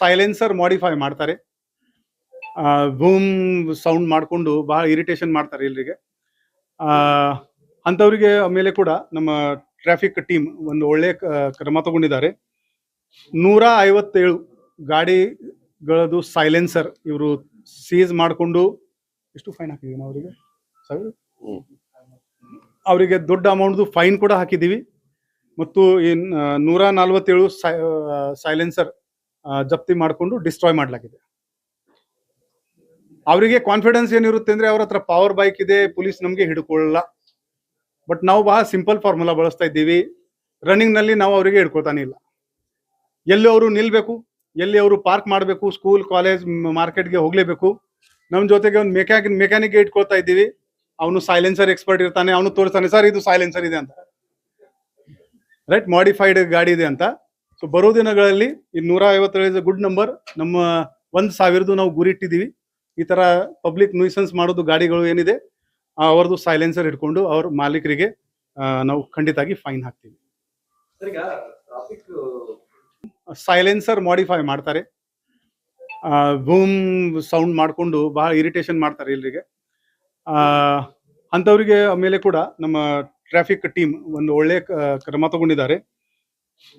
Silencer modify ಮಾಡ್ತಾರೆ. Boom sound ಮಾಡಿಕೊಂಡು ಭಾಳ ಇರಿಟೇಷನ್ ಮಾಡ್ತಾರೆ ಎಲ್ರಿಗೆ. ಅಂಥವ್ರಿಗೆ ಮೇಲೆ ಕೂಡ ನಮ್ಮ ಟ್ರಾಫಿಕ್ ಟೀಮ್ ಒಂದು ಒಳ್ಳೆಯ ಕ್ರಮ ತಗೊಂಡಿದ್ದಾರೆ. 157 ಗಾಡಿಗಳದು ಸೈಲೆನ್ಸರ್ ಇವರು ಸೀಸ್ ಮಾಡಿಕೊಂಡು ಎಷ್ಟು ಫೈನ್ ಹಾಕಿದ್ದೀವಿ ನಾವು ಅವರಿಗೆ ಅವರಿಗೆ ದೊಡ್ಡ ಅಮೌಂಟ್ದು ಫೈನ್ ಕೂಡ ಹಾಕಿದ್ದೀವಿ. ಮತ್ತು ಈ 147 ಸೈಲೆನ್ಸರ್ ಜಪ್ತಿ ಮಾಡಿಕೊಂಡು ಡಿಸ್ಟ್ರಾಯ್ ಮಾಡಲಾಗಿದೆ. ಅವರಿಗೆ ಕಾನ್ಫಿಡೆನ್ಸ್ ಏನಿರುತ್ತೆ ಅಂದರೆ ಅವ್ರ ಹತ್ರ ಪವರ್ ಬೈಕ್ ಇದೆ, ಪೊಲೀಸ್ ನಮಗೆ ಹಿಡ್ಕೊಳ್ಳಲ್ಲ. ಬಟ್ ನಾವು ಬಹಳ ಸಿಂಪಲ್ ಫಾರ್ಮುಲಾ ಬಳಸ್ತಾ ಇದ್ದೀವಿ. ರನ್ನಿಂಗ್ನಲ್ಲಿ ನಾವು ಅವರಿಗೆ ಹಿಡ್ಕೊಳ್ತಾನೆ ಇಲ್ಲ. ಎಲ್ಲಿ ಅವರು ನಿಲ್ಲಬೇಕು, ಎಲ್ಲಿ ಅವರು ಪಾರ್ಕ್ ಮಾಡಬೇಕು, ಸ್ಕೂಲ್ ಕಾಲೇಜ್ ಮಾರ್ಕೆಟ್ಗೆ ಹೋಗಲೇಬೇಕು. ನಮ್ಮ ಜೊತೆಗೆ ಒಂದು ಮೆಕ್ಯಾನಿಕ್ಗೆ ಇಟ್ಕೊಳ್ತಾ ಇದ್ದೀವಿ. ಅವನು ಸೈಲೆನ್ಸರ್ ಎಕ್ಸ್ಪರ್ಟ್ ಇರ್ತಾನೆ, ಅವನು ತೋರಿಸ್ತಾನೆ ಸರ್ ಇದು ಸೈಲೆನ್ಸರ್ ಇದೆ ಅಂತ, ರೈಟ್, ಮಾಡಿಫೈಡ್ ಗಾಡಿ ಇದೆ ಅಂತ. ಸೊ ಬರೋ ದಿನಗಳಲ್ಲಿ ಈ 157 ಗುಡ್ ನಂಬರ್. ನಮ್ಮ 1000 ನಾವು ಗುರಿ ಇಟ್ಟಿದ್ದೀವಿ. ಈ ಥರ ಪಬ್ಲಿಕ್ ನ್ಯೂಸೆನ್ಸ್ ಮಾಡೋದು ಗಾಡಿಗಳು ಏನಿದೆ ಅವ್ರದ್ದು ಸೈಲೆನ್ಸರ್ ಇಟ್ಕೊಂಡು ಅವ್ರ ಮಾಲೀಕರಿಗೆ ನಾವು ಖಂಡಿತಾಗಿ ಫೈನ್ ಹಾಕ್ತೀವಿ. ಸೈಲೆನ್ಸರ್ ಮಾಡಿಫೈ ಮಾಡ್ತಾರೆ. ಬೂಮ್ ಸೌಂಡ್ ಮಾಡಿಕೊಂಡು ಭಾಳ ಇರಿಟೇಷನ್ ಮಾಡ್ತಾರೆ ಎಲ್ರಿಗೆ. ಅಂಥವ್ರಿಗೆ ಮೇಲೆ ಕೂಡ ನಮ್ಮ ಟ್ರಾಫಿಕ್ ಟೀಮ್ ಒಂದು ಒಳ್ಳೆಯ ಕ್ರಮ ತಗೊಂಡಿದ್ದಾರೆ.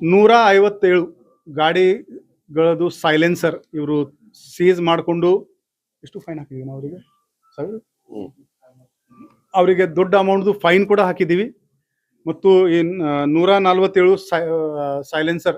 157 ಗಾಡಿಗಳದು ಸೈಲೆನ್ಸರ್ ಇವರು ಸೀಸ್ ಮಾಡಿಕೊಂಡು ಎಷ್ಟು ಫೈನ್ ಹಾಕಿದ್ದೀವಿ ನಾವು ಅವರಿಗೆ ಅವರಿಗೆ ದೊಡ್ಡ ಅಮೌಂಟ್ದು ಫೈನ್ ಕೂಡ ಹಾಕಿದ್ದೀವಿ. ಮತ್ತು ಈ 147 ಸೈಲೆನ್ಸರ್